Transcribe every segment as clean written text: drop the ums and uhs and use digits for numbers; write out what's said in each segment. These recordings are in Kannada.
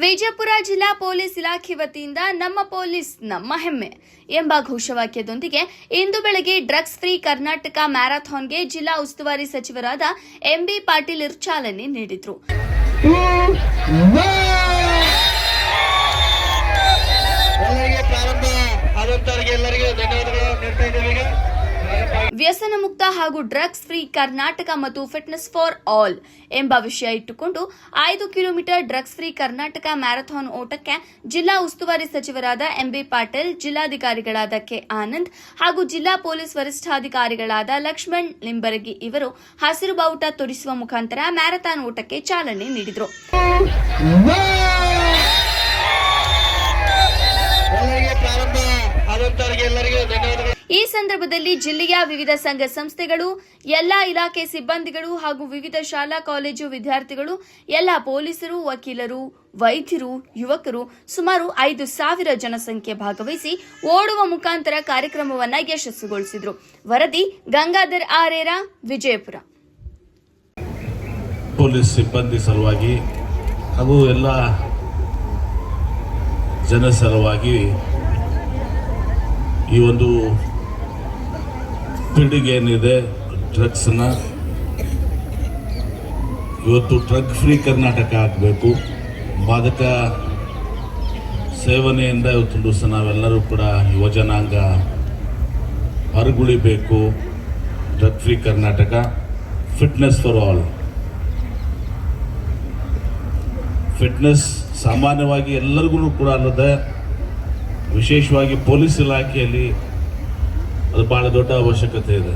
ವಿಜಯಪುರ ಜಿಲ್ಲಾ ಪೊಲೀಸ್ ಇಲಾಖೆ ವತಿಯಿಂದ ನಮ್ಮ ಪೊಲೀಸ್ ನಮ್ಮ ಹೆಮ್ಮೆ ಎಂಬ ಘೋಷವಾಕ್ಯದೊಂದಿಗೆ ಇಂದು ಬೆಳಗ್ಗೆ ಡ್ರಗ್ಸ್ ಫ್ರೀ ಕರ್ನಾಟಕ ಮ್ಯಾರಥಾನ್ಗೆ ಜಿಲ್ಲಾ ಉಸ್ತುವಾರಿ ಸಚಿವರಾದ ಎಂಬಿ ಪಾಟೀಲ್ ಚಾಲನೆ ನೀಡಿದರು. ವ್ಯಸನ ಮುಕ್ತ ಹಾಗೂ ಡ್ರಗ್ಸ್ ಫ್ರೀ ಕರ್ನಾಟಕ ಮತ್ತು ಫಿಟ್ನೆಸ್ ಫಾರ್ ಆಲ್ ಎಂಬ ವಿಷಯ ಇಟ್ಟುಕೊಂಡು 5 kilometre drugs free Karnataka marathon ಓಟಕ್ಕೆ ಜಿಲ್ಲಾ ಉಸ್ತುವಾರಿ ಸಚಿವರಾದ ಎಂಬಿ ಪಾಟೀಲ್, ಜಿಲ್ಲಾಧಿಕಾರಿಗಳಾದ ಕೆ ಆನಂದ್ ಹಾಗೂ ಜಿಲ್ಲಾ ಪೊಲೀಸ್ ವರಿಷ್ಠಾಧಿಕಾರಿಗಳಾದ ಲಕ್ಷ್ಮಣ್ ಲಿಂಬರಗಿ ಇವರು ಹಸಿರು ಬಾವುಟ ತೋರಿಸುವ ಮುಖಾಂತರ ಮ್ಯಾರಥಾನ್ ಓಟಕ್ಕೆ ಚಾಲನೆ ನೀಡಿದರು. ಈ ಸಂದರ್ಭದಲ್ಲಿ ಜಿಲ್ಲೆಯ ವಿವಿಧ ಸಂಘ ಸಂಸ್ಥೆಗಳು, ಎಲ್ಲಾ ಇಲಾಖೆ ಸಿಬ್ಬಂದಿಗಳು ಹಾಗೂ ವಿವಿಧ ಶಾಲಾ ಕಾಲೇಜು ವಿದ್ಯಾರ್ಥಿಗಳು, ಎಲ್ಲ ಪೊಲೀಸರು, ವಕೀಲರು, ವೈದ್ಯರು, ಯುವಕರು ಸುಮಾರು 5,000 ಜನಸಂಖ್ಯೆ ಭಾಗವಹಿಸಿ ಓಡುವ ಮುಖಾಂತರ ಕಾರ್ಯಕ್ರಮವನ್ನು ಯಶಸ್ವಿಗೊಳಿಸಿದರು. ವರದಿ ಗಂಗಾಧರ್ ಆರೇರ, ವಿಜಯಪುರ. ಪೊಲೀಸ್ ಸಿಬ್ಬಂದಿ ಸಲುವಾಗಿ ಹಾಗೂ ಎಲ್ಲ ಜನ ಸಲುವಾಗಿ ಈ ಒಂದು ಪೀಳಿಗೆ ಏನಿದೆ ಡ್ರಗ್ಸ್ನ ಇವತ್ತು ಡ್ರಗ್ ಫ್ರೀ ಕರ್ನಾಟಕ ಆಗಬೇಕು. ಮಾದಕ ಸೇವನೆಯಿಂದ ಇವತ್ತು ದಿವಸ ನಾವೆಲ್ಲರೂ ಕೂಡ ಯುವಜನಾಂಗ ಹೊರಗುಳಿಬೇಕು. Drug free Karnataka, fitness for all. Fitness ಸಾಮಾನ್ಯವಾಗಿ ಎಲ್ಲರಿಗೂ ಕೂಡ ಅಲ್ಲದೆ ವಿಶೇಷವಾಗಿ ಪೊಲೀಸ್ ಇಲಾಖೆಯಲ್ಲಿ ಅದು ಭಾಳ ದೊಡ್ಡ ಅವಶ್ಯಕತೆ ಇದೆ.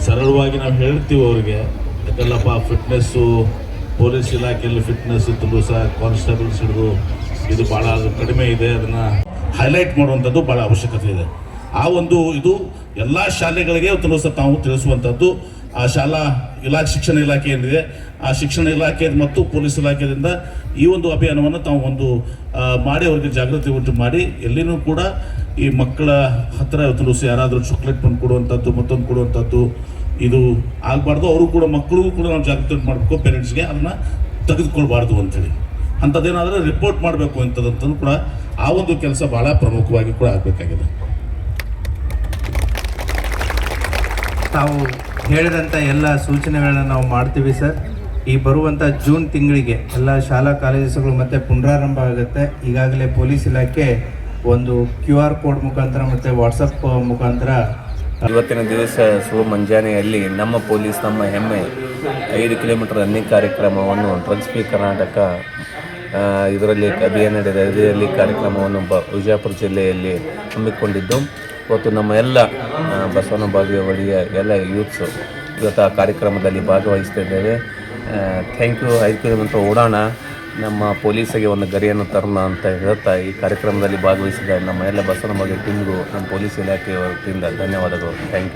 ಸರಳವಾಗಿ ನಾವು ಹೇಳ್ತೀವಿ ಅವ್ರಿಗೆ, ಯಾಕಲ್ಲಪ್ಪ ಫಿಟ್ನೆಸ್ಸು ಪೊಲೀಸ್ ಇಲಾಖೆಯಲ್ಲಿ ಫಿಟ್ನೆಸ್ ಇತ್ತು ಸಹ ಕಾನ್ಸ್ಟೇಬಲ್ಸ್ ಹಿಡಿದು ಇದು ಭಾಳ ಕಡಿಮೆ ಇದೆ, ಅದನ್ನು ಹೈಲೈಟ್ ಮಾಡುವಂಥದ್ದು ಭಾಳ ಅವಶ್ಯಕತೆ ಇದೆ. ಆ ಒಂದು ಇದು ಎಲ್ಲ ಶಾಲೆಗಳಿಗೆ ಇವತ್ತು ಸಹ ತಾವು ತಿಳಿಸುವಂಥದ್ದು. ಆ ಶಾಲಾ ಶಿಕ್ಷಣ ಇಲಾಖೆ ಏನಿದೆ, ಆ ಶಿಕ್ಷಣ ಇಲಾಖೆ ಮತ್ತು ಪೊಲೀಸ್ ಇಲಾಖೆಯಿಂದ ಈ ಒಂದು ಅಭಿಯಾನವನ್ನು ತಾವು ಒಂದು ಮಾಡಿ ಅವರಿಗೆ ಜಾಗೃತಿ ಉಂಟು ಮಾಡಿ ಎಲ್ಲಿನೂ ಕೂಡ ಈ ಮಕ್ಕಳ ಹತ್ತಿರ ಇವತ್ತು ಸಹ ಯಾರಾದರೂ ಚಾಕ್ಲೇಟ್ ಬಂದು ಕೊಡುವಂಥದ್ದು, ಮತ್ತೊಂದು ಕೊಡುವಂಥದ್ದು ಇದು ಆಗಬಾರ್ದು. ಅವರು ಕೂಡ ಮಕ್ಕಳಿಗೂ ಕೂಡ ನಾವು ಜಾಗೃತಿ ಉಂಟು ಮಾಡಬೇಕು, ಪೇರೆಂಟ್ಸ್ಗೆ ಅದನ್ನು ತೆಗೆದುಕೊಳ್ಬಾರ್ದು ಅಂಥೇಳಿ. ಅಂಥದ್ದೇನಾದರೂ ರಿಪೋರ್ಟ್ ಮಾಡಬೇಕು ಅಂತದಂತೂ ಕೂಡ ಆ ಒಂದು ಕೆಲಸ ಭಾಳ ಪ್ರಮುಖವಾಗಿ ಕೂಡ ಆಗಬೇಕಾಗಿದೆ. ತಾವು ಹೇಳಿದಂಥ ಎಲ್ಲ ಸೂಚನೆಗಳನ್ನ ನಾವು ಮಾಡ್ತೀವಿ ಸರ್. ಈ ಬರುವಂಥ ಜೂನ್ ತಿಂಗಳಿಗೆ ಎಲ್ಲ ಶಾಲಾ ಕಾಲೇಜುಗಳು ಮತ್ತೆ ಪುನರಾರಂಭ ಆಗುತ್ತೆ. ಈಗಾಗಲೇ ಪೊಲೀಸ್ ಇಲಾಖೆ ಒಂದು QR ಕೋಡ್ ಮುಖಾಂತರ ಮತ್ತು ವಾಟ್ಸಪ್ ಮುಖಾಂತರ ಇವತ್ತಿನ ದಿವಸ ಮುಂಜಾನೆಯಲ್ಲಿ ನಮ್ಮ ಪೊಲೀಸ್ ನಮ್ಮ ಹೆಮ್ಮೆ 5 ಕಿಲೋಮೀಟರ್ ರನ್ನಿಂಗ್ ಕಾರ್ಯಕ್ರಮವನ್ನು ಡ್ರಗ್ಸ್ ಫ್ರೀ ಕರ್ನಾಟಕ ಇದರಲ್ಲಿ ಅಭಿಯಾನ ನಡೆದ ಇದರಲ್ಲಿ ಕಾರ್ಯಕ್ರಮವನ್ನು ವಿಜಯಪುರ ಜಿಲ್ಲೆಯಲ್ಲಿ ಹಮ್ಮಿಕೊಂಡಿದ್ದು, ಇವತ್ತು ನಮ್ಮ ಎಲ್ಲ ಬಸವನ ಬಾಗೇವಾಡಿಯ ಎಲ್ಲ ಯೂತ್ಸು ಇವತ್ತು ಆ ಕಾರ್ಯಕ್ರಮದಲ್ಲಿ ಭಾಗವಹಿಸ್ತಿದ್ದೇವೆ. Thank you. 5 ಕಿಲೋಮೀಟರ್ ಓಡೋಣ, ನಮ್ಮ ಪೊಲೀಸಿಗೆ ಒಂದು ಗರಿಯನ್ನು ತರೋಣ ಅಂತ ಹೇಳ್ತಾ ಈ ಕಾರ್ಯಕ್ರಮದಲ್ಲಿ ಭಾಗವಹಿಸಿದ ನಮ್ಮ ಎಲ್ಲ ಬಸವನ ಬಾಗೆ ಟೀಮ್ಗೂ ನಮ್ಮ ಪೊಲೀಸ್ ಇಲಾಖೆಯ ವತಿಯಿಂದ ಧನ್ಯವಾದಗಳು. Thank you.